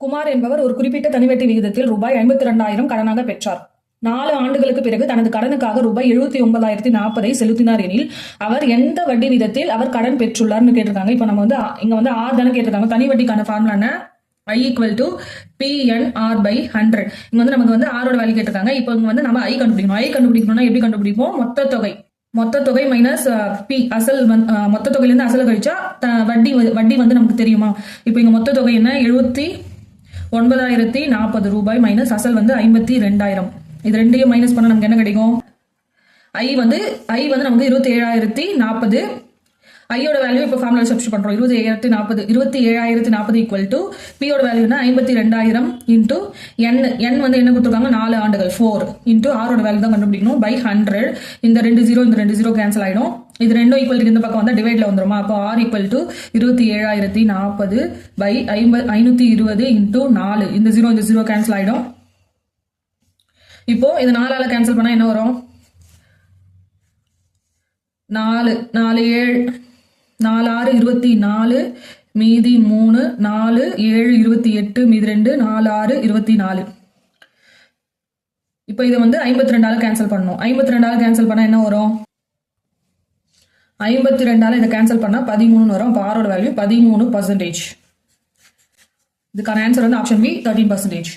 குமார் என்பவர் ஒரு குறிப்பிட்ட தனிவட்டி விகிதத்தில் ரூபாய் 52,000 கடனாக பெற்றார். 4 ஆண்டுகளுக்கு பிறகு தனது கடனுக்காக ரூபாய் 79,040 செலுத்தினார் எனில் அவர் எந்த வட்டி விதத்தில் அவர் கடன் பெற்றுள்ளார்னு கேட்டிருக்காங்க. இப்போ நம்ம இங்க ஆர் தானே கேட்டிருக்காங்க. தனி வட்டிக்கான ஃபார்முலா என்ன? I = PNR/100. இங்க நமக்கு ஆரோட வேல்யூ கேட்டிருக்காங்க. இப்போ இங்க நம்ம ஐ கண்டுபிடிக்கணும். ஐ கண்டுபிடிக்கணும்னா எப்படி கண்டுபிடிப்போம்? மொத்த தொகை மைனஸ் பி அசல் மொத்த தொகையிலிருந்து அசல கழிச்சா வட்டி நமக்கு தெரியுமா? இப்போ இங்க மொத்த தொகை என்ன? 79,040 ரூபாய் மைனஸ் அசல் 52,000. இது ரெண்டையும் மைனஸ் பண்ண நமக்கு என்ன கிடைக்கும்? ஐ நமக்கு 27,040. ஐயோட வேல்யூ இப்போ ஃபார்முலா சப்ஸ்டிட்யூட் பண்றோம். 27,040 ஈக்குவல் டு பியோட வேல்யூ 52,000 இன்டூ என் என்ன கொடுத்துருக்காங்க? 4 ஆண்டுகள் 4 இன்டூ ஆரோட வேல்யூ தான் கண்டுபிடிக்கணும் பை 100. இந்த 2 0 கேன்சல் ஆயிடும். இது ரெண்டும் ஈக்குவல் இந்த பக்கம் டிவைட்ல வந்துருமா? அப்போ R equal to 27,040 by 520 into 4. இந்த 0 கேன்சல் ஆயிடும். இப்போ இது 4ஆல கேன்சல் பண்ணா என்ன வரும்? 4 4 7 4 6 24 மீதி 3 4 7 28 மீதி 2 4 6 24. இப்போ இதை 52ஆல கேன்சல் பண்ணணும். 52ஆல கேன்சல் பண்ணா என்ன வரும்? 52ஆல இதை கேன்சல் பண்ணா 13 வரும். அப்போ ஆரோட வேல்யூ 13%. இதுக்கான ஆன்சர் ஆப்ஷன் பி 13%.